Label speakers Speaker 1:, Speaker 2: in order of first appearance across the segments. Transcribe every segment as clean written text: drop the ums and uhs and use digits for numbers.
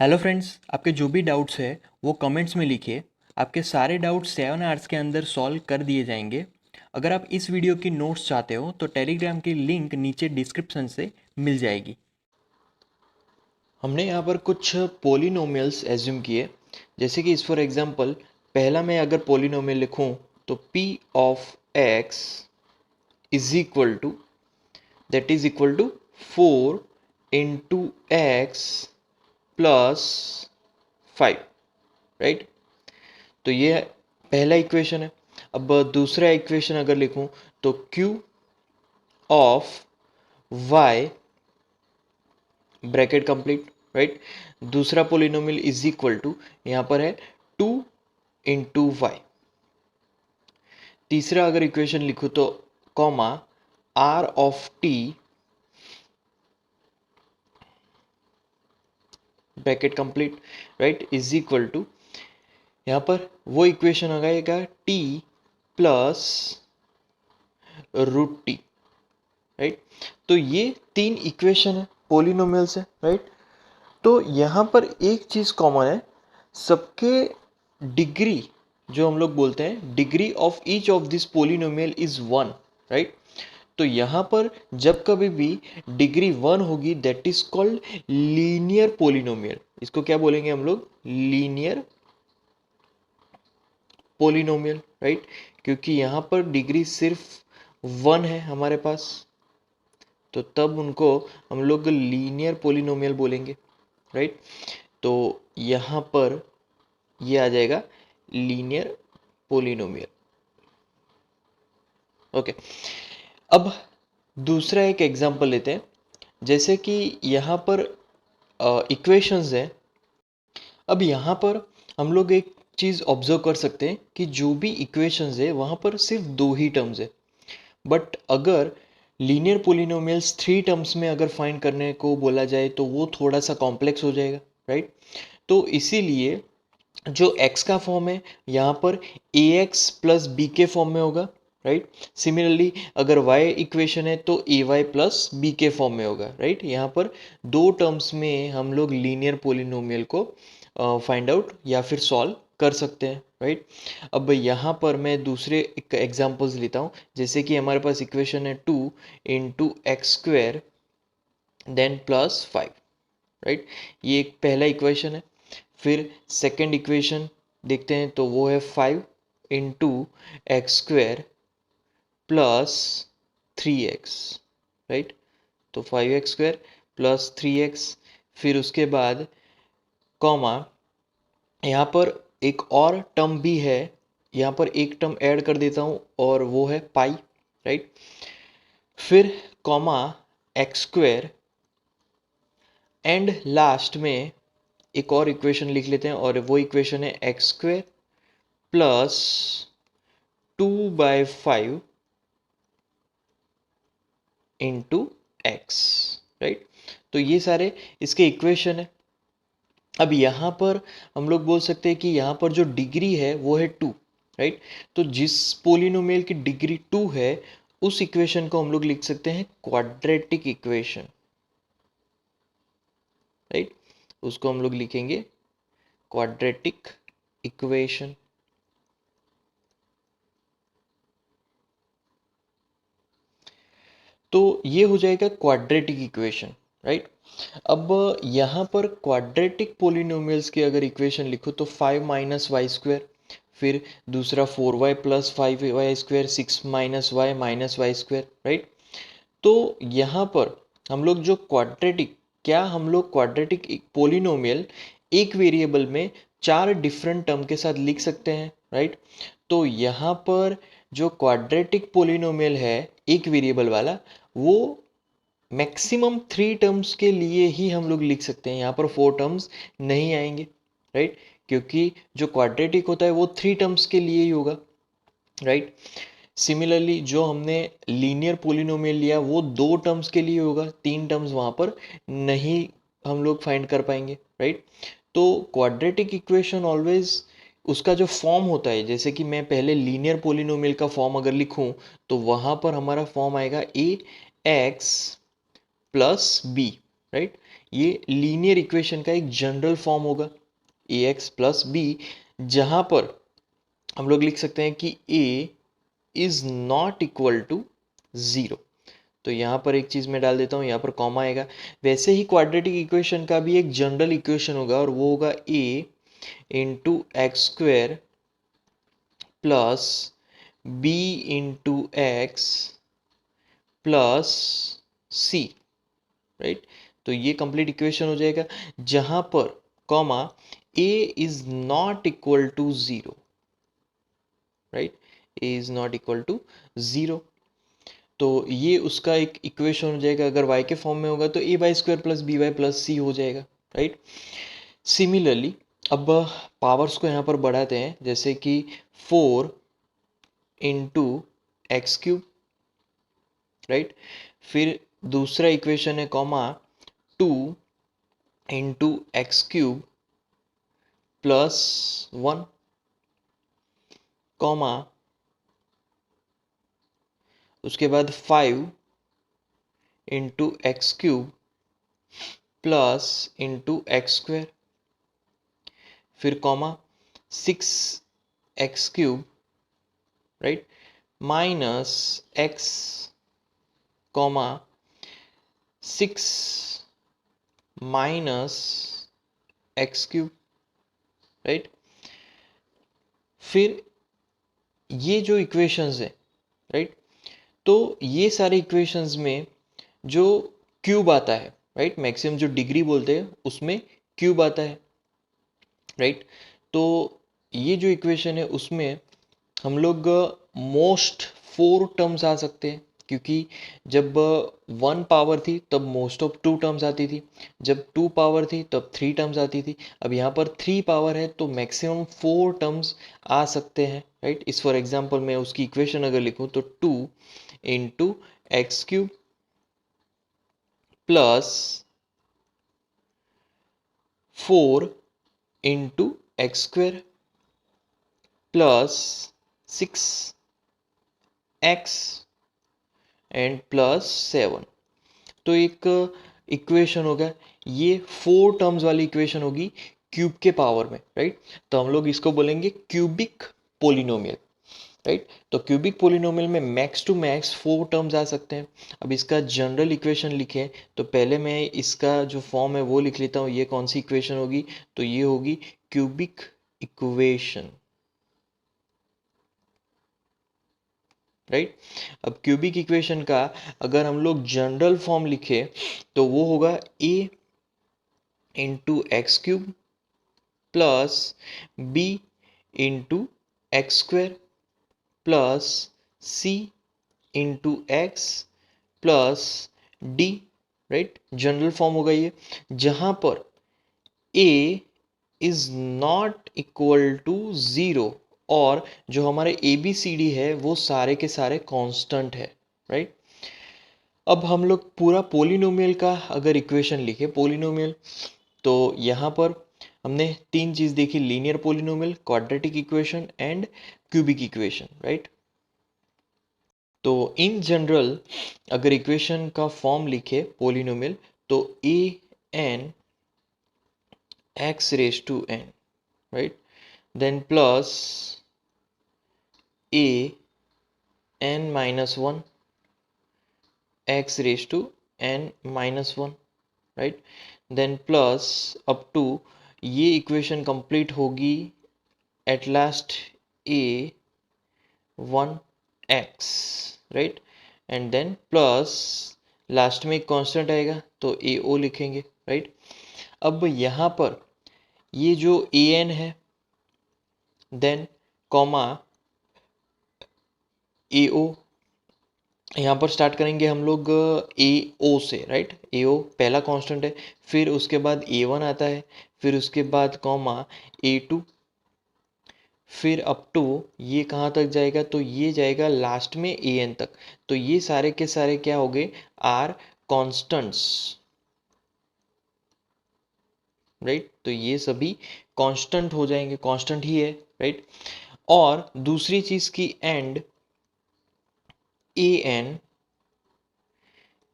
Speaker 1: Hello friends, आपके जो भी डाउट्स है वो कमेंट्स में लिखिए। आपके सारे डाउट्स 7 आवर्स के अंदर सॉल्व कर दिए जाएंगे। अगर आप इस वीडियो की नोट्स चाहते हो तो टेलीग्राम की लिंक नीचे डिस्क्रिप्शन से मिल जाएगी। हमने यहाँ पर कुछ पोलिनोमियल्स एज्यूम किए, जैसे कि इस फॉर एग्जांपल पहला मैं अगर पोलिनोमियल लिखूँ तो p of x is equal to that is equal to 4 into x plus 5, right. तो ये पहला इक्वेशन है। अब दूसरा इक्वेशन अगर लिखूं तो q of y bracket complete, right. दूसरा पोलिनोमियल इज इक्वल टू यहां पर है 2 इंटू वाई। तीसरा अगर इक्वेशन लिखूं तो comma r of t bracket complete, right, is equal to यहां पर वो इक्वेशन आ जाएगा t plus root t, right. तो ये तीन इक्वेशन है, पोलिनोमियल्स है, राइट। तो यहाँ पर एक चीज़ कॉमन है, सबके डिग्री, जो हम लोग बोलते हैं degree of each of this polynomial is 1, right. तो यहाँ पर जब कभी भी डिग्री 1 होगी that is called linear polynomial. इसको क्या बोलेंगे हम लोग? Linear polynomial, right. क्योंकि यहाँ पर डिग्री सिर्फ 1 है हमारे पास, तो तब उनको हम लोग लीनियर पोलिनोमियल बोलेंगे, राइट। तो यहाँ पर ये आ जाएगा लीनियर पोलिनोमियल। ओके, अब दूसरा एक एग्जांपल लेते हैं। जैसे कि यहाँ पर इक्वेशंस हैं। अब यहाँ पर हम लोग एक चीज़ ऑब्जर्व कर सकते हैं कि जो भी इक्वेशंस है वहाँ पर सिर्फ दो ही टर्म्स है। बट अगर लीनियर पोलिनोमियल्स 3 टर्म्स में अगर फाइंड करने को बोला जाए तो वो थोड़ा सा कॉम्प्लेक्स हो जाएगा, राइट। तो इसीलिए जो x का फॉर्म है यहाँ पर ax प्लस बी के फॉर्म में होगा, राइट। सिमिलरली अगर y इक्वेशन है तो ay प्लस बी के फॉर्म में होगा, राइट। यहाँ पर दो टर्म्स में हम लोग लीनियर पोलिनोमियल को फाइंड आउट या फिर सॉल्व कर सकते हैं, राइट। अब यहाँ पर मैं दूसरे एक एग्जांपल्स लेता हूँ। जैसे कि हमारे पास इक्वेशन है 2 into x square then plus 5, right. ये एक पहला इक्वेशन है। फिर सेकंड इक्वेशन देखते हैं तो वो है 5 into x square plus 3x, right. तो 5x स्क्वेयर प्लस 3x, फिर उसके बाद कॉमा यहाँ पर एक और टर्म भी है, यहाँ पर एक टर्म ऐड कर देता हूँ और वो है पाई, राइट। फिर comma x square and last में एक और इक्वेशन लिख लेते हैं और वो इक्वेशन है x square plus 2/5 into x, right. तो ये सारे इसके इक्वेशन है। अब यहाँ पर हम लोग बोल सकते हैं कि यहाँ पर जो डिग्री है वो है 2, राइट। तो जिस पोलिनोमियल की डिग्री 2 है उस इक्वेशन को हम लोग लिख सकते हैं क्वाड्रेटिक इक्वेशन, राइट। उसको हम लोग लिखेंगे क्वाड्रेटिक इक्वेशन। तो ये हो जाएगा क्वाड्रेटिक इक्वेशन, राइट। अब यहाँ पर क्वाड्रेटिक पोलिनोमियल्स की अगर इक्वेशन लिखो तो 5 माइनस वाई स्क्वेयर, फिर दूसरा 4y plus 5y square, 6 minus y square, right. तो यहाँ पर हम लोग जो क्वाड्रेटिक, क्या हम लोग क्वाड्रेटिक पोलिनोमियल एक वेरिएबल में 4 डिफरेंट टर्म के साथ लिख सकते हैं, राइट। तो यहाँ पर जो क्वाड्रेटिक पोलिनोमियल है एक वेरिएबल वाला, वो मैक्सिमम 3 टर्म्स के लिए ही हम लोग लिख सकते हैं। यहाँ पर 4 टर्म्स नहीं आएंगे, राइट। क्योंकि जो क्वाड्रेटिक होता है वो 3 टर्म्स के लिए ही होगा, राइट। सिमिलरली जो हमने लीनियर पोलिनोमियल लिया वो 2 टर्म्स के लिए होगा, 3 टर्म्स वहाँ पर नहीं हम लोग फाइंड कर पाएंगे, राइट। तो क्वाड्रेटिक इक्वेशन ऑलवेज उसका जो फॉर्म होता है, जैसे कि मैं पहले लीनियर पोलिनोमियल का फॉर्म अगर लिखूं तो वहाँ पर हमारा फॉर्म आएगा a x plus b, right. ये लीनियर इक्वेशन का एक जनरल फॉर्म होगा ax प्लस बी, जहाँ पर हम लोग लिख सकते हैं कि a is not equal to 0। तो यहाँ पर एक चीज़ मैं डाल देता हूँ, यहाँ पर कॉमा आएगा। वैसे ही क्वाड्रेटिक इक्वेशन का भी एक जनरल इक्वेशन होगा और वो होगा a into x square plus b into x plus c, right. तो ये कंप्लीट इक्वेशन हो जाएगा, जहाँ पर comma a is not equal to 0, right, a is not equal to 0। तो ये उसका एक इक्वेशन हो जाएगा। अगर y के फॉर्म में होगा तो a y square plus b y plus c हो जाएगा, राइट। सिमिलरली अब पावर्स को यहाँ पर बढ़ाते हैं, जैसे कि 4 इंटू एक्स क्यूब, राइट। फिर दूसरा इक्वेशन है comma 2 into x cube plus 1, comma उसके बाद 5 into x cube plus into x square, फिर comma 6 x cube, right, minus x, comma 6 minus x cube, right. फिर ये जो इक्वेशंस है, राइट, तो ये सारे इक्वेशंस में जो क्यूब आता है, राइट, मैक्सिमम जो डिग्री बोलते हैं उसमें क्यूब आता है, राइट। तो ये जो इक्वेशन है उसमें हम लोग मोस्ट 4 टर्म्स आ सकते हैं, क्योंकि जब 1 पावर थी तब मोस्ट ऑफ 2 टर्म्स आती थी, जब 2 पावर थी तब 3 टर्म्स आती थी। अब यहाँ पर 3 पावर है तो मैक्सिमम 4 टर्म्स आ सकते हैं, राइट। इस फॉर एग्जांपल मैं उसकी इक्वेशन अगर लिखूँ तो 2 into x cube plus 4 into x square plus 6 x and plus 7। तो एक इक्वेशन होगा, ये 4 टर्म्स वाली इक्वेशन होगी क्यूब के पावर में, राइट। तो हम लोग इसको बोलेंगे क्यूबिक पोलिनोमियल, राइट। तो क्यूबिक पोलिनोमियल में मैक्स टू मैक्स 4 टर्म्स आ सकते हैं। अब इसका जनरल इक्वेशन लिखें तो पहले मैं इसका जो फॉर्म है वो लिख लेता हूँ। ये कौन सी इक्वेशन होगी, तो ये होगी क्यूबिक इक्वेशन, राइट। अब क्यूबिक इक्वेशन का अगर हम लोग जनरल फॉर्म लिखे तो वो होगा a into x cube plus b into x square plus c into x plus d, right. General form होगा ये, जहां पर a is not equal to 0 और जो हमारे ए बी सी डी है वो सारे के सारे कांस्टेंट है, राइट। अब हम लोग पूरा पोलिनोमियल का अगर इक्वेशन लिखे पोलिनोमियल, तो यहाँ पर हमने 3 चीज़ देखी, linear polynomial, quadratic equation and cubic equation, right. तो इन जनरल अगर इक्वेशन का फॉर्म लिखे पोलिनोमियल तो a n x raise to n, right, then plus a n minus 1 x raise to n minus 1, right, then plus up to ये equation complete होगी at last a 1 x, right, and then plus last में एक constant आएगा तो ए ओ लिखेंगे, right. अब यहाँ पर ये जो ए एन है देन कॉमा ए ओ, यहाँ पर स्टार्ट करेंगे हम लोग ए ओ से, राइट। ए ओ पहला कांस्टेंट है, फिर उसके बाद ए वन आता है, फिर उसके बाद कॉमा ए टू, फिर अप टू ये कहाँ तक जाएगा, तो ये जाएगा लास्ट में ए एन तक। तो ये सारे के सारे क्या हो गए, आर कॉन्स्टेंट्स, राइट। तो ये सभी कांस्टेंट हो जाएंगे, कांस्टेंट ही है, राइट। और दूसरी चीज की and a n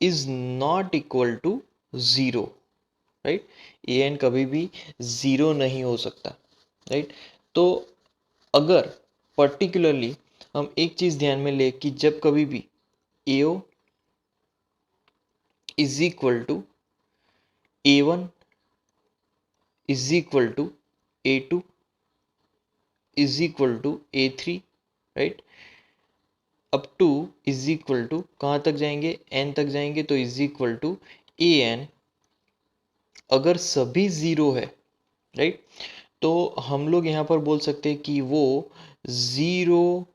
Speaker 1: is not equal to 0, right. A n कभी भी ज़ीरो नहीं हो सकता, राइट। तो अगर पर्टिकुलरली हम एक चीज़ ध्यान में ले कि जब कभी भी a o is equal to a one is equal to a two is equal to a three, right, up to is equal to कहाँ तक जाएंगे, एन तक जाएंगे, तो is equal to a n, अगर सभी ज़ीरो है, राइट, तो हम लोग यहाँ पर बोल सकते हैं कि वो ज़ीरो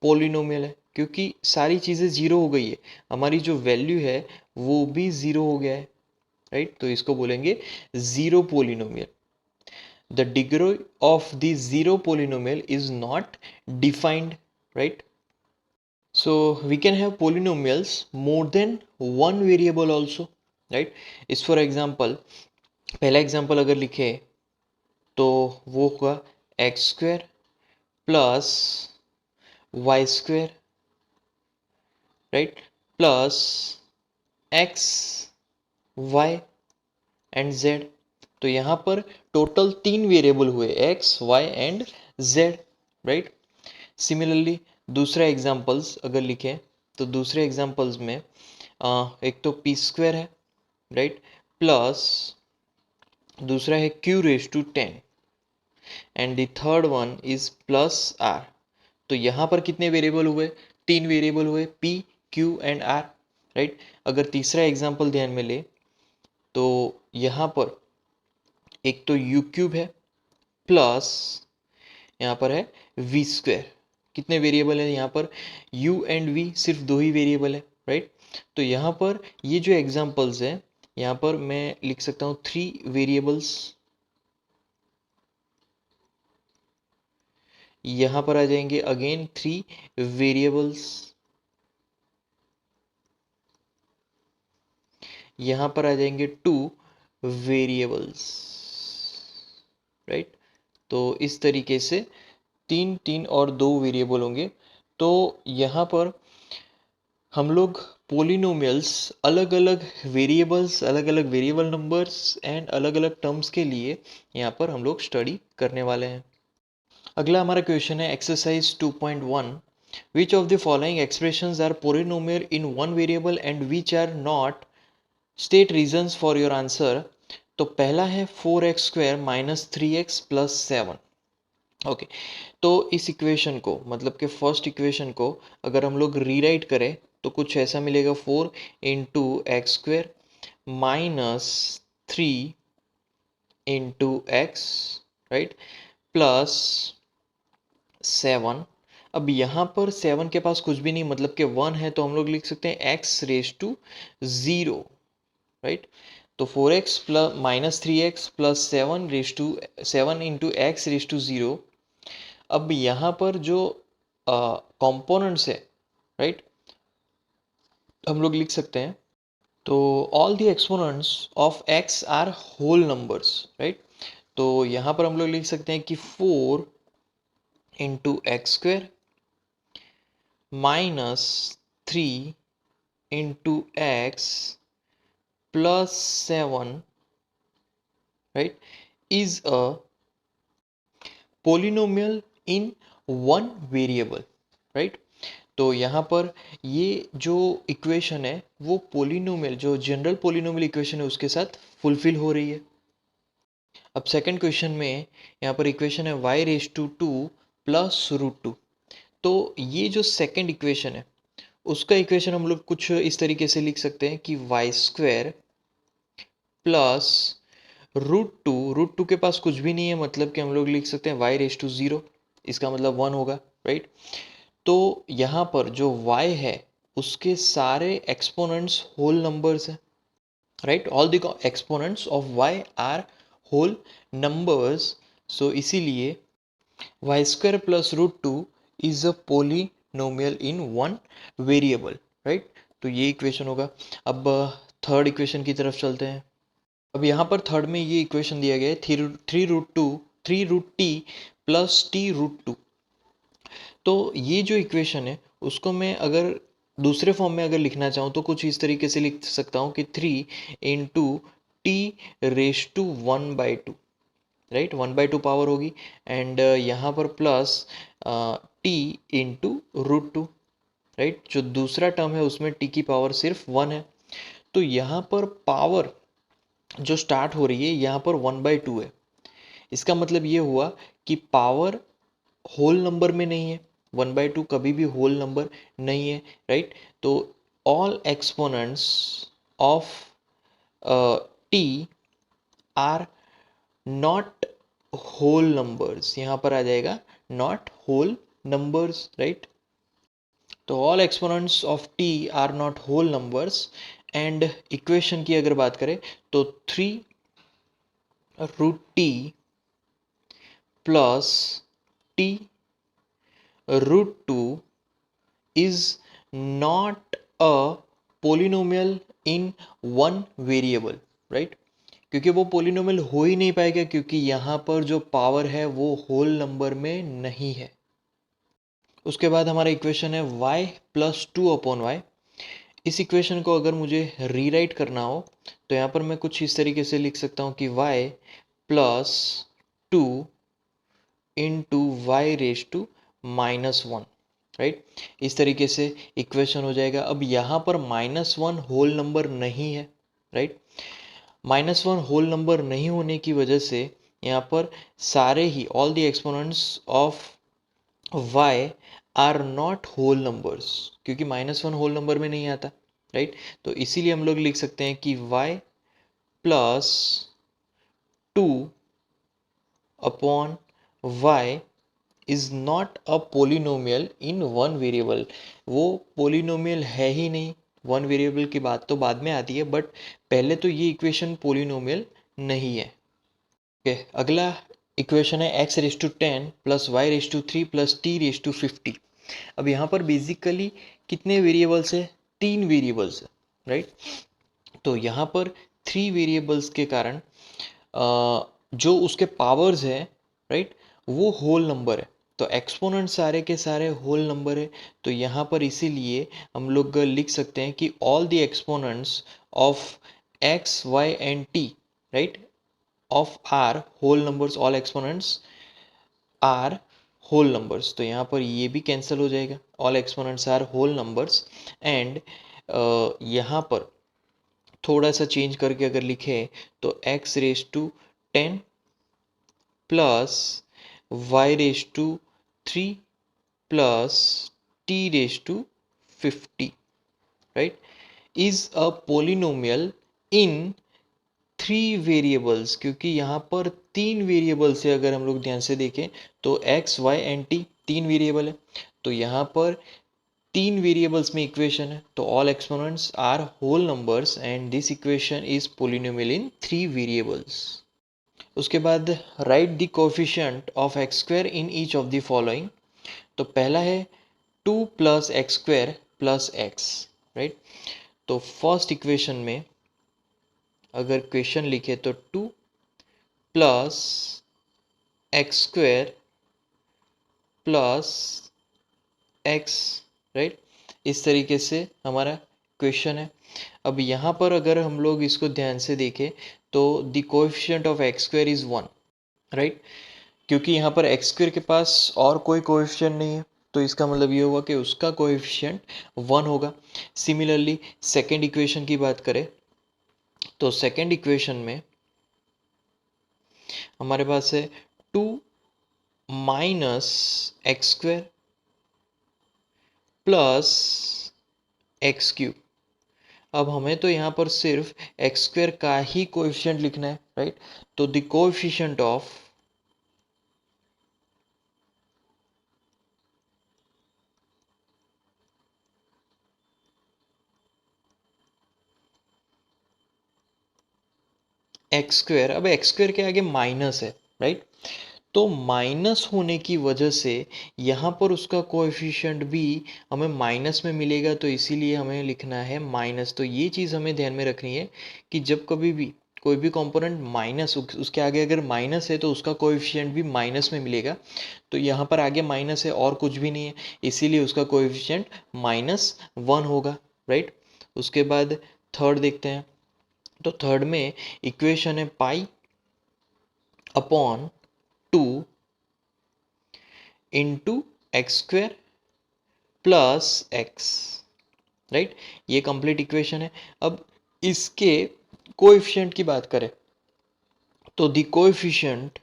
Speaker 1: पोलिनोमियल है, क्योंकि सारी चीज़ें ज़ीरो हो गई है, हमारी जो वैल्यू है वो भी ज़ीरो हो गया है, राइट। तो इसको बोलेंगे zero polynomial. The degree of the zero polynomial is not defined, right. So we can have polynomials more than one variable also, right? इस for example, पहला एग्जाम्पल अगर लिखे तो वो होगा x square plus y square, right, plus x y and z. तो यहाँ पर टोटल तीन वेरिएबल हुए, x y and z, right. Similarly दूसरा एग्जाम्पल्स अगर लिखें तो दूसरे एग्जाम्पल्स में एक तो पी स्क्वायर है, राइट, प्लस दूसरा है q raise to 10 and the third one is plus r. तो यहाँ पर कितने वेरिएबल हुए, तीन वेरिएबल हुए, p q and r, right. अगर तीसरा एग्जाम्पल ध्यान में ले तो यहाँ पर एक तो यू क्यूब है प्लस यहाँ पर है वी स्क्वायर। कितने वेरिएबल है यहाँ पर, u एंड v सिर्फ दो ही वेरिएबल है, राइट। तो यहाँ पर ये जो एग्जांपल्स है यहाँ पर मैं लिख सकता हूँ थ्री वेरिएबल्स, यहाँ पर आ जाएंगे अगेन थ्री वेरिएबल्स, यहाँ पर आ जाएंगे टू वेरिएबल्स, राइट। तो इस तरीके से तीन तीन और दो वेरिएबल होंगे। तो यहाँ पर हम लोग पोलिनोमियल्स अलग अलग वेरिएबल्स, अलग अलग वेरिएबल नंबर्स एंड अलग अलग टर्म्स के लिए यहाँ पर हम लोग स्टडी करने वाले हैं। अगला हमारा क्वेश्चन है exercise 2.1, which of the following expressions are polynomial in one variable and which are not, state reasons for your answer. तो पहला है 4x² minus 3x plus 7। Okay, तो इस इक्वेशन को मतलब कि फर्स्ट इक्वेशन को अगर हम लोग रीराइट करें तो कुछ ऐसा मिलेगा, 4 × x² minus 3 × x, right, plus 7। अब यहाँ पर 7 के पास कुछ भी नहीं मतलब कि 1 है, तो हम लोग लिख सकते हैं x⁻0, राइट। तो 4x plus minus 3x plus 7 × x⁻0। अब यहाँ पर जो कंपोनेंट्स है, राइट, हम लोग लिख सकते हैं, तो all the exponents of x are whole numbers, right. तो यहाँ पर हम लोग लिख सकते हैं कि 4 × x² minus 3 × x plus 7, right, is a polynomial in one variable, right. तो यहाँ पर ये जो इक्वेशन है वो पोलिनोमियल, जो जनरल पोलिनोमियल इक्वेशन है उसके साथ फुलफिल हो रही है। अब सेकंड क्वेश्चन में यहाँ पर इक्वेशन है y⁻² प्लस √2। तो ये जो सेकंड इक्वेशन है उसका इक्वेशन हम लोग कुछ इस तरीके से लिख सकते हैं कि y² प्लस √2 के पास कुछ भी नहीं है मतलब कि हम लोग लिख सकते हैं y⁻0, इसका मतलब 1 होगा, राइट। तो यहाँ पर जो y है उसके सारे एक्सपोनेंट्स होल नंबर्स हैं, right. All the exponents of y are whole numbers. So इसीलिए y² plus √2 is a polynomial in one variable, right. तो ये इक्वेशन होगा। अब थर्ड इक्वेशन की तरफ चलते हैं। अब यहाँ पर थर्ड में ये इक्वेशन दिया गया है 3√t प्लस t√2। तो ये जो इक्वेशन है उसको मैं अगर दूसरे फॉर्म में अगर लिखना चाहूँ तो कुछ इस तरीके से लिख सकता हूँ कि 3 × t⁻², राइट, 1/2 पावर होगी, एंड यहाँ पर प्लस t × √2, राइट। जो दूसरा टर्म है उसमें t की पावर सिर्फ 1 है। तो यहाँ पर पावर जो स्टार्ट हो रही है यहाँ पर 1/2 है। इसका मतलब ये हुआ कि पावर होल नंबर में नहीं है, 1/2 कभी भी होल नंबर नहीं है, राइट। तो all exponents of t are not whole numbers, यहाँ पर आ जाएगा नॉट होल नंबर्स, राइट। तो all exponents of t are not whole numbers, and equation की अगर बात करें तो 3√t प्लस t√2 is not a polynomial in one variable, right? क्योंकि वो पोलिनोमियल हो ही नहीं पाएगा, क्योंकि यहाँ पर जो पावर है वो होल नंबर में नहीं है। उसके बाद हमारा इक्वेशन है y + 2/y। इस इक्वेशन को अगर मुझे रीराइट करना हो तो यहाँ पर मैं कुछ इस तरीके से लिख सकता हूँ कि y + 2 × y⁻⁻1, राइट। इस तरीके से इक्वेशन हो जाएगा। अब यहाँ पर -1 होल नंबर नहीं है, राइट। -1 होल नंबर नहीं होने की वजह से यहाँ पर सारे ही all the exponents of y are not whole numbers, क्योंकि -1 होल नंबर में नहीं आता, राइट। तो इसीलिए हम लोग लिख सकते हैं कि y + 2/y is not a polynomial in one variable. वो पोलिनोमियल है ही नहीं। वन वेरिएबल की बात तो बाद में आती है, बट पहले तो ये इक्वेशन पोलिनोमियल नहीं है। ओके, अगला इक्वेशन है x⁻10 + y⁻3 + t⁻50। अब यहाँ पर बेसिकली कितने वेरिएबल्स है? 3 वेरिएबल्स है, राइट। तो यहाँ पर 3 वेरिएबल्स के कारण जो उसके पावर्स है, राइट, वो होल नंबर है। तो एक्सपोनेंट सारे के सारे होल नंबर है। तो यहाँ पर इसीलिए हम लोग लिख सकते हैं कि all the exponents of x, y and t, right, of are whole numbers, all exponents are whole numbers. तो यहाँ पर ये भी कैंसिल हो जाएगा, all exponents are whole numbers. And यहाँ पर थोड़ा सा चेंज करके अगर लिखें तो x⁻10 plus y⁻3 plus t⁻50, right, is a polynomial in 3 variables. क्योंकि यहाँ पर 3 वेरिएबल्स है, अगर हम लोग ध्यान से देखें तो x, y and t 3 variable है। तो यहाँ पर 3 वेरिएबल्स में इक्वेशन है, तो all exponents are whole numbers and this equation is polynomial in 3 variables. उसके बाद write the coefficient of x² in each of the following. तो पहला है 2 + x² + x, राइट। तो फर्स्ट इक्वेशन में अगर क्वेश्चन लिखे तो 2 + x² + x, राइट। इस तरीके से हमारा क्वेश्चन है। अब यहाँ पर अगर हम लोग इसको ध्यान से देखें तो the coefficient of x² is 1, right. क्योंकि यहाँ पर x² के पास और कोई कोएफिशिएंट नहीं है, तो इसका मतलब ये हुआ कि उसका कोएफिशिएंट 1 होगा। सिमिलरली सेकेंड इक्वेशन की बात करें तो सेकेंड इक्वेशन में हमारे पास है 2 - x² प्लस x³। अब हमें तो यहाँ पर सिर्फ x² का ही कोएफिशिएंट लिखना है, राइट। तो द कोएफिशिएंट ऑफ x², अब x² के आगे माइनस है, राइट। तो माइनस होने की वजह से यहाँ पर उसका कोएफिशिएंट भी हमें माइनस में मिलेगा, तो इसीलिए हमें लिखना है माइनस। तो ये चीज़ हमें ध्यान में रखनी है कि जब कभी भी कोई भी कंपोनेंट माइनस, उसके आगे अगर माइनस है तो उसका कोएफिशिएंट भी माइनस में मिलेगा। तो यहाँ पर आगे माइनस है और कुछ भी नहीं है, इसीलिए उसका कोएफिशिएंट -1 होगा, राइट। उसके बाद थर्ड देखते हैं तो थर्ड में इक्वेशन है pi upon 2 into x square plus x, right. ये कंप्लीट इक्वेशन है। अब इसके कोएफिशिएंट की बात करें तो the coefficient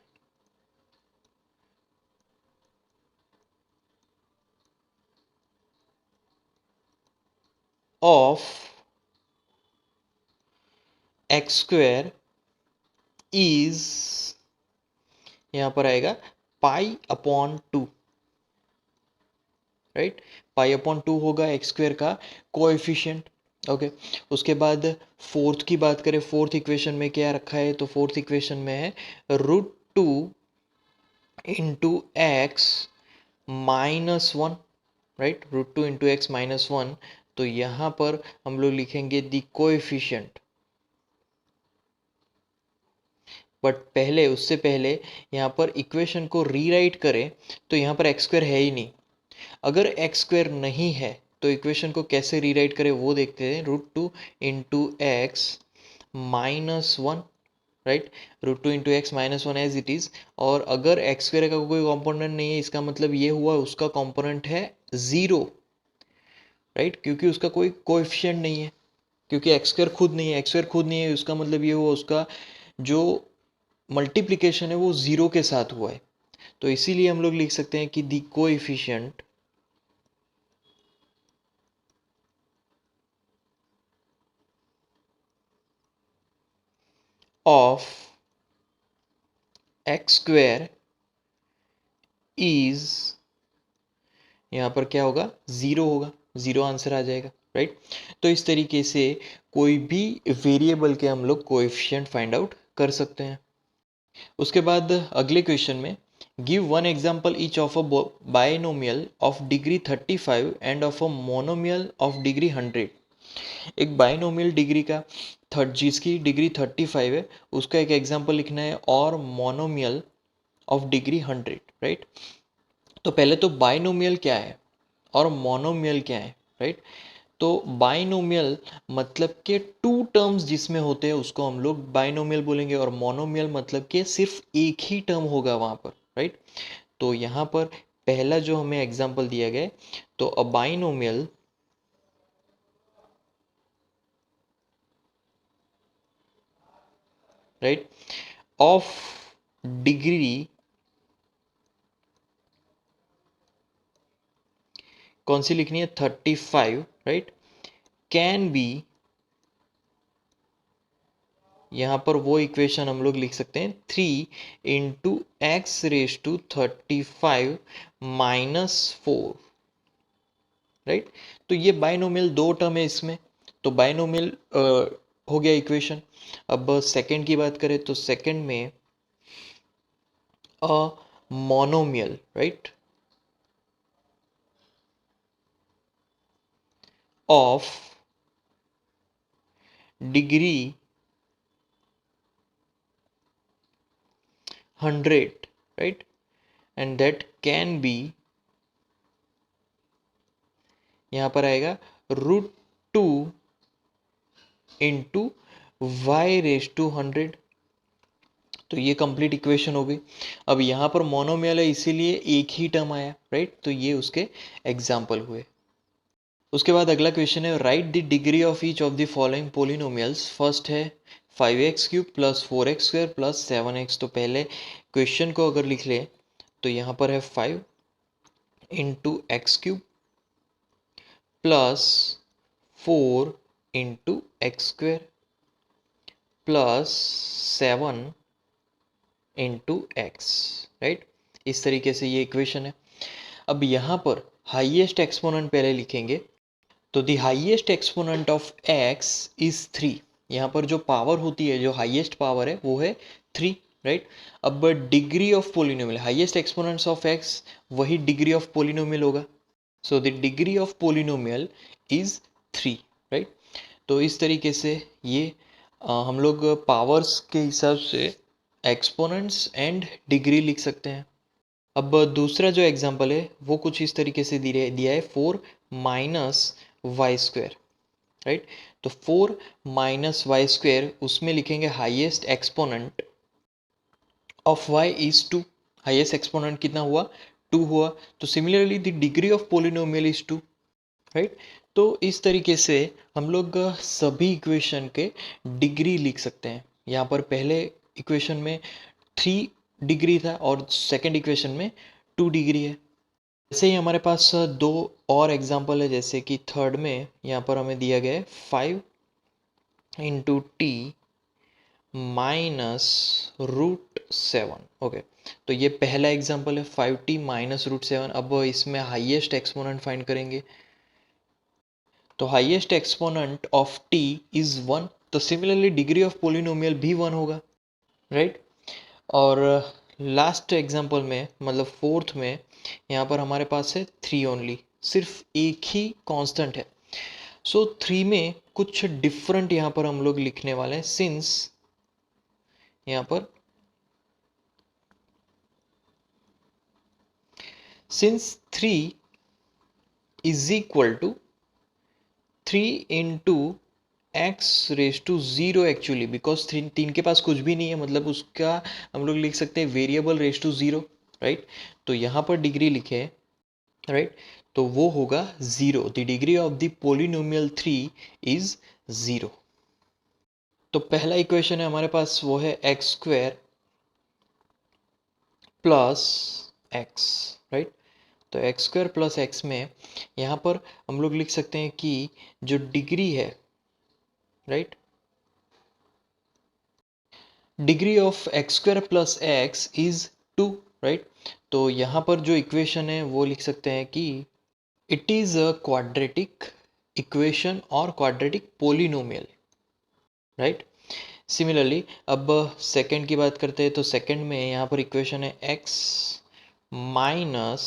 Speaker 1: of x square is, यहां पर आएगा pi upon 2, right. Pi upon 2 होगा एक्स स्क्वेयर का कोएफिशिएंट। ओके, उसके बाद फोर्थ की बात करें, फोर्थ इक्वेशन में क्या रखा है, तो फोर्थ इक्वेशन में है √2 into x -1, right. √2 into x -1, तो यहां पर हम लोग लिखेंगे द कोएफिशिएंट। बट पहले, उससे पहले यहाँ पर इक्वेशन को रीराइट करें तो यहाँ पर एक्स स्क्वायर है ही नहीं। अगर एक्स स्क्वायर नहीं है तो इक्वेशन को कैसे रीराइट करें वो देखते हैं। √2 into x -1, right. √2 into x -1 as it is. और अगर एक्स स्क्वायर का कोई कॉम्पोनेंट नहीं है, इसका मतलब ये हुआ उसका कॉम्पोनेंट है 0, राइट, क्योंकि उसका कोई कोएफिशिएंट नहीं है, क्योंकि एक्स स्क्वायर खुद नहीं है। एक्स स्क्वायर खुद नहीं है, उसका मतलब ये हुआ उसका जो मल्टीप्लिकेशन है वो 0 के साथ हुआ है। तो इसीलिए हम लोग लिख सकते हैं कि the coefficient of x square is, यहाँ पर क्या होगा, 0 होगा, 0 आंसर आ जाएगा, राइट। तो इस तरीके से कोई भी वेरिएबल के हम लोग कोएफिशिएंट फाइंड आउट कर सकते हैं। उसके बाद अगले क्वेश्चन में give one example each of a binomial of degree 35 end of a monomial of degree 100। एक बायनोमियल डिग्री का जिसकी डिग्री 35 है उसका एक एग्जाम्पल लिखना है, और मोनोमियल ऑफ डिग्री 100, राइट। तो पहले तो बायनोमियल क्या है और मोनोमियल क्या है, राइट। तो बाइनोमियल मतलब के टू टर्म्स जिसमें होते हैं उसको हम लोग बाइनोमियल बोलेंगे, और मोनोमियल मतलब के सिर्फ एक ही टर्म होगा वहां पर, राइट। तो यहाँ पर पहला जो हमें एग्जांपल दिया गया, तो अ बाइनोमियल राइट ऑफ डिग्री, कौन सी लिखनी है, 35, राइट, कैन बी, यहाँ पर वो इक्वेशन हम लोग लिख सकते हैं 3 into x raise to 35 -4, right. तो ये बाइनोमियल दो टर्म है इसमें, तो बाइनोमियल हो गया इक्वेशन। अब सेकंड की बात करें तो सेकंड में a monomial, right, of degree 100, right, and that can be, यहाँ पर आएगा √2 इंटू वाई रेस टू 100। तो ये कंप्लीट इक्वेशन हो गई। अब यहाँ पर मोनोमियल है इसीलिए एक ही टर्म आया, राइट। तो ये उसके एग्जाम्पल हुए। उसके बाद अगला क्वेश्चन है right the degree of each of the following polynomials. First है 5x³ plus 4x² plus 7x। तो पहले क्वेश्चन को अगर लिख ले तो यहाँ पर है 5 into x³ plus 4 into x² plus 7 into x, right. इस तरीके से ये इक्वेशन है। अब यहाँ पर हाईएस्ट एक्सपोनेंट पहले लिखेंगे, तो the highest exponent of x is 3। यहाँ पर जो पावर होती है, जो हाईएस्ट पावर है वो है 3, राइट। अब degree of polynomial, highest exponents of x वही डिग्री ऑफ पोलिनोमियल होगा, so the degree of polynomial is 3, right. तो इस तरीके से ये हम लोग पावर्स के हिसाब से एक्सपोनेंट्स एंड डिग्री लिख सकते हैं। अब दूसरा जो एग्जांपल है वो कुछ इस तरीके से दिया है 4 - y², राइट। तो 4 माइनस वाई स्क्वेयर, उसमें लिखेंगे highest exponent of y is 2। Highest exponent कितना हुआ? 2 हुआ। तो similarly the degree of polynomial is 2, right. तो इस तरीके से हम लोग सभी इक्वेशन के डिग्री लिख सकते हैं। यहाँ पर पहले इक्वेशन में 3 डिग्री था और सेकंड इक्वेशन में 2 डिग्री है। ऐसे ही हमारे पास दो और एग्जांपल है, जैसे कि थर्ड में यहाँ पर हमें दिया गया है 5 इंटू टी माइनस √7। ओके, तो ये पहला एग्जांपल है 5t माइनस √7। अब इसमें हाईएस्ट एक्सपोनेंट फाइंड करेंगे। तो highest exponent of t is 1, तो सिमिलरली डिग्री ऑफ पोलिनोमियल भी 1 होगा, राइट। और लास्ट एग्जांपल में मतलब फोर्थ में यहाँ पर हमारे पास है 3 ओनली, सिर्फ एक ही कांस्टेंट है। सो 3 में कुछ डिफरेंट यहाँ पर हम लोग लिखने वाले हैं, सिंस यहाँ पर since 3 is equal to 3 into x raise to 0 actually, because तीन के पास कुछ भी नहीं है, मतलब उसका हम लोग लिख सकते हैं वेरिएबल रेज टू 0, राइट। तो यहाँ पर डिग्री लिखे है, राइट। तो वो होगा 0। The degree of the polynomial 3 is 0। तो पहला इक्वेशन है हमारे पास, वो है x square plus x, right. तो एक्स स्क्वायर प्लस एक्स में यहाँ पर हम लोग लिख सकते हैं कि जो डिग्री है, right, degree of x square plus x is 2, right. तो यहाँ पर जो इक्वेशन है वो लिख सकते हैं कि it is a quadratic equation और क्वाड्रेटिक पोलिनोमियल, राइट। सिमिलरली अब सेकंड की बात करते हैं, तो सेकंड में यहाँ पर इक्वेशन है x minus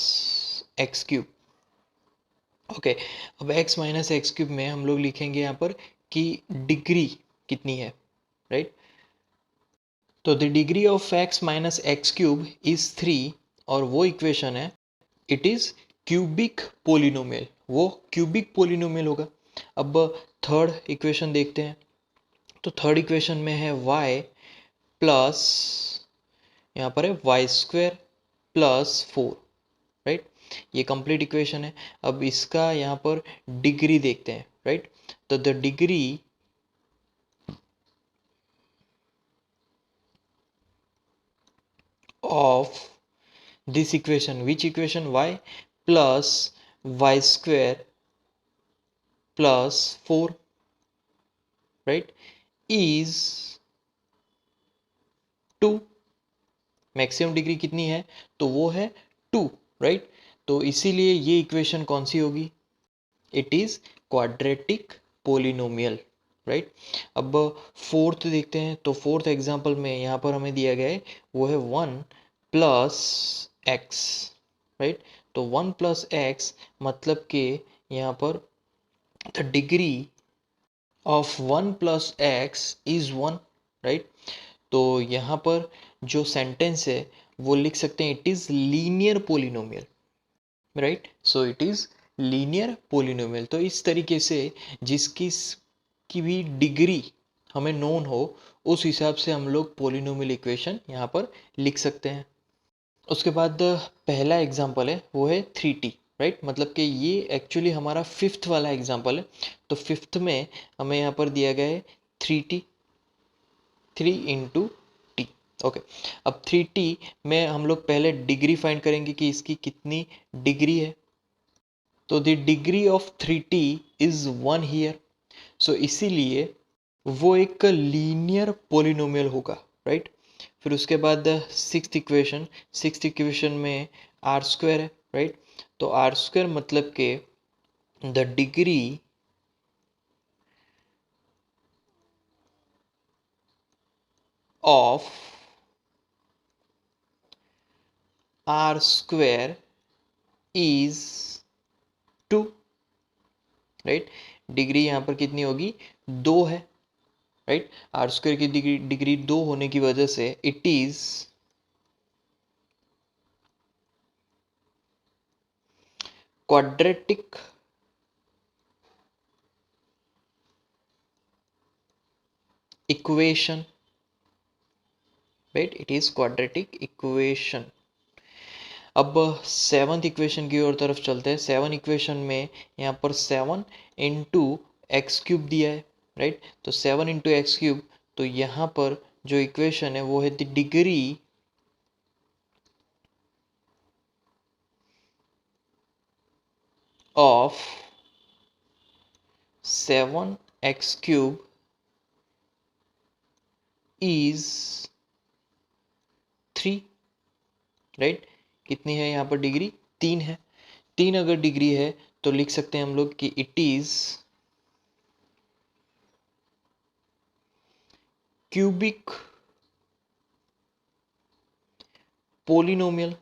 Speaker 1: x cube. Okay, अब x माइनस एक्स क्यूब में हम लोग लिखेंगे यहाँ पर कि डिग्री कितनी है, राइट। तो the degree of x minus x cube is 3, और वो इक्वेशन है इट इज क्यूबिक पोलिनोमियल, वो क्यूबिक पोलिनोमियल होगा। अब थर्ड इक्वेशन देखते हैं। तो थर्ड इक्वेशन में है y प्लस, यहाँ पर है वाई स्क्वेयर प्लस 4, राइट। ये कंप्लीट इक्वेशन है। अब इसका यहाँ पर डिग्री देखते हैं, राइट। तो the degree of this equation, which equation, y plus y square plus 4, right, is 2। Maximum degree कितनी है? तो वो है 2, राइट। तो इसीलिए ये इक्वेशन कौन सी होगी? It is quadratic polynomial, right. अब फोर्थ देखते हैं। तो फोर्थ एग्जांपल में यहाँ पर हमें दिया गया है वो है 1 प्लस एक्स, राइट। तो 1 प्लस एक्स मतलब कि यहाँ पर the degree of 1 plus x is 1, right. तो यहाँ पर जो सेंटेंस है वो लिख सकते हैं it is linear polynomial, right. So it is linear polynomial. तो इस तरीके से जिसकी की भी डिग्री हमें नोन हो, उस हिसाब से हम लोग पोलिनोमियल इक्वेशन यहाँ पर लिख सकते हैं। उसके बाद पहला एग्जाम्पल है वो है 3t, राइट। मतलब कि ये एक्चुअली हमारा फिफ्थ वाला एग्जाम्पल है। तो फिफ्थ में हमें यहाँ पर दिया गया है 3t, 3 इंटू टी। ओके, अब 3t में हम लोग पहले डिग्री फाइंड करेंगे कि इसकी कितनी डिग्री है। तो the degree of 3t is 1 here. So इसीलिए वो एक लीनियर पोलिनोमियल होगा, राइट। फिर उसके बाद सिक्स्थ इक्वेशन में आर स्क्वायर है, राइट। तो आर स्क्वायर मतलब के the degree of r square is 2, right. Degree यहाँ पर कितनी होगी? 2 है, राइट। आर स्क्वायर की डिग्री 2 होने की वजह से it is quadratic equation, right, it is quadratic equation. अब सेवन्थ इक्वेशन की ओर तरफ चलते हैं। सेवन इक्वेशन में यहाँ पर 7 इंटू एक्स क्यूब दिया है, राइट। तो 7 इंटू एक्स क्यूब, तो यहाँ पर जो इक्वेशन है वो है the degree of 7x cube is 3, right. कितनी है यहाँ पर डिग्री? 3 है। 3 अगर डिग्री है तो लिख सकते हैं हम लोग कि it is cubic polynomial,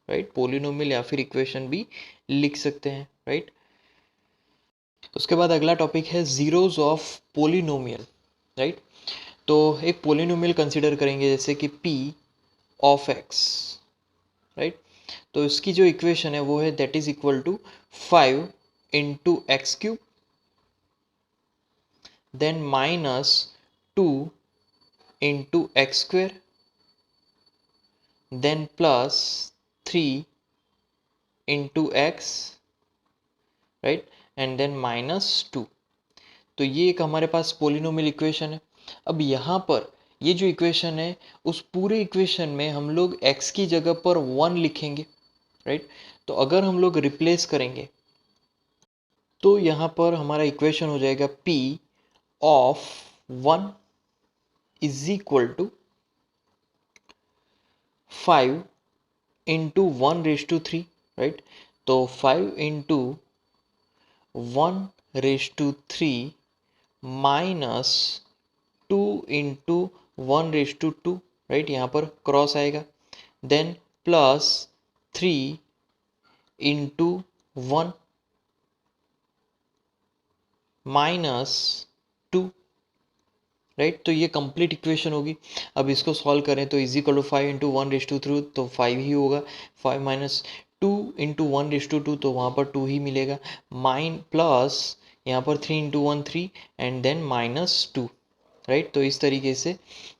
Speaker 1: right. Polynomial या फिर इक्वेशन भी लिख सकते हैं, राइट। उसके बाद अगला टॉपिक है जीरोस ऑफ पोलिनोमियल, राइट। तो एक पोलिनोमियल कंसीडर करेंगे जैसे कि p ऑफ x, राइट। तो इसकी जो इक्वेशन है वो है that is equal to 5 into x cube, then minus 2 into x square, then plus 3 into x, right, and then minus 2। तो ये एक हमारे पास पोलिनोमियल इक्वेशन है। अब यहाँ पर ये जो इक्वेशन है उस पूरे इक्वेशन में हम लोग x की जगह पर 1 लिखेंगे, राइट। तो अगर हम लोग रिप्लेस करेंगे तो यहाँ पर हमारा इक्वेशन हो जाएगा p of 1 is equal to 5 into 1 raise to 3, right. तो 5 into 1 raise to 3 minus 2 into 1 raise to 2, right, यहाँ पर क्रॉस आएगा, then plus 3 into 1 minus 2, right. तो ये कंप्लीट इक्वेशन होगी। अब इसको सॉल्व करें तो is equal to 5 into 1 raise to 3, तो 5 ही होगा। 5 माइनस 2 इंटू 1 रेज टू 2, तो वहाँ पर 2 ही मिलेगा, माइन प्लस यहाँ पर 3 into 1 3 and then minus 2, right. तो इस तरीके से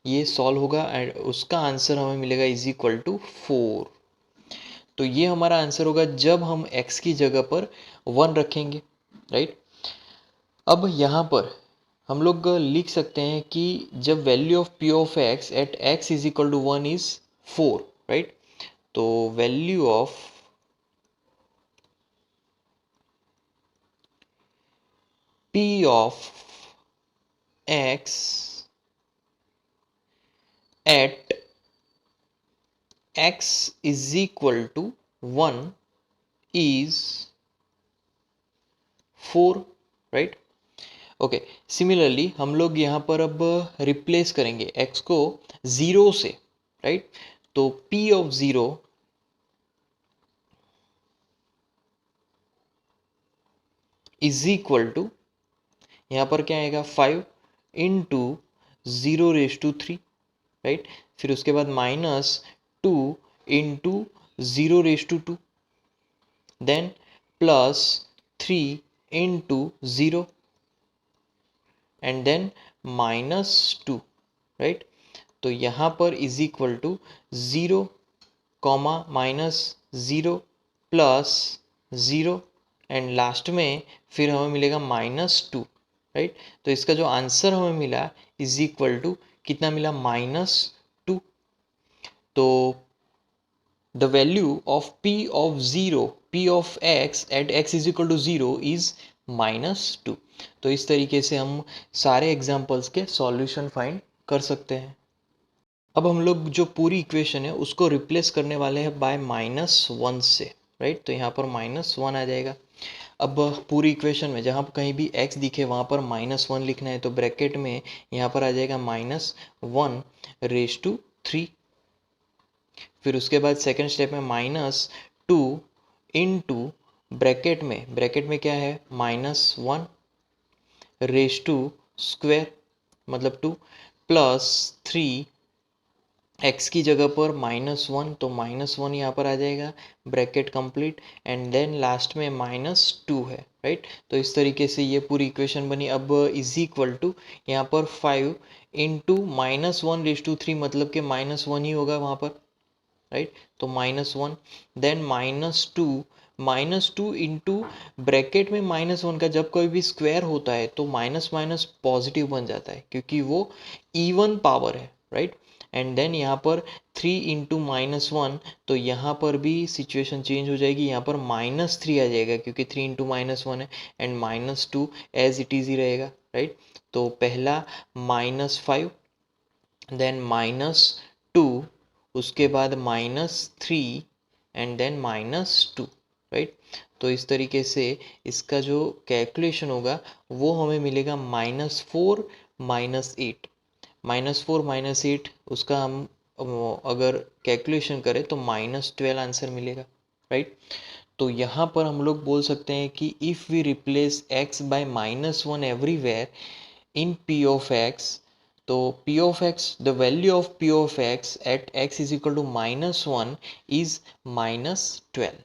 Speaker 1: ये सॉल्व होगा एंड उसका आंसर हमें मिलेगा इज इक्वल टू 4। तो ये हमारा आंसर होगा जब हम x की जगह पर 1 रखेंगे, राइट। अब यहाँ पर हम लोग लिख सकते हैं कि जब value of p of x at x is equal to 1 is 4, right. तो value of p of x at x is equal to 1 is 4, right. Okay, similarly हम लोग यहाँ पर अब रिप्लेस करेंगे x को 0 से, राइट। तो p of 0 is equal to, यहाँ पर क्या आएगा 5 इंटू 0 रेज टू 3, राइट। फिर उसके बाद minus 2 into 0 raise to 2, then plus 3 into 0 and then minus 2, right. तो यहाँ पर is equal to 0 comma minus 0 plus 0 and last में फिर हमें मिलेगा माइनस 2, राइट। तो इसका जो आंसर हमें मिला इज इक्वल टू कितना मिला? माइनस 2। तो the value of p of 0, p of x at x is equal to 0 is minus 2। तो इस तरीके से हम सारे एग्जाम्पल्स के सॉल्यूशन फाइंड कर सकते हैं। अब हम लोग जो पूरी इक्वेशन है उसको रिप्लेस करने वाले हैं बाय -1 से, राइट। तो यहाँ पर -1 आ जाएगा। अब पूरी इक्वेशन में जहाँ कहीं भी x दिखे वहाँ पर -1 लिखना है, तो ब्रैकेट में यहाँ पर आ जाएगा -1 रेज टू 3। फिर उसके बाद सेकेंड स्टेप में -2 इंटू ब्रैकेट में क्या है -1 रेज टू स्क्वेयर मतलब 2 प्लस 3 x की जगह पर -1, तो -1 यहाँ पर आ जाएगा, bracket complete, and then last में -2 है, राइट। तो इस तरीके से ये पूरी इक्वेशन बनी। अब इज इक्वल टू यहाँ पर 5 इंटू -1/3, मतलब कि -1 ही होगा वहाँ पर, राइट। तो -1, देन -2 इंटू ब्रैकेट में -1 का जब कोई भी स्क्वायर होता है तो माइनस माइनस पॉजिटिव बन जाता है, क्योंकि वो इवन पावर है, राइट। एंड देन यहाँ पर 3 इंटू -1, तो यहाँ पर भी सिचुएशन चेंज हो जाएगी, यहाँ पर -3 आ जाएगा, क्योंकि 3 इंटू -1 है, एंड -2 एज इट इज ही रहेगा, राइट। तो पहला -5, देन -2, उसके बाद -3, एंड देन -2, राइट। तो इस तरीके से इसका जो कैलकुलेशन होगा वो हमें मिलेगा -4 -8, -4 -8, उसका हम अगर कैलकुलेशन करें तो -12 आंसर मिलेगा, राइट। तो यहाँ पर हम लोग बोल सकते हैं कि if we replace x by -1 everywhere in p of x, तो p of x, the value of p of x at x is equal to -1 is -12,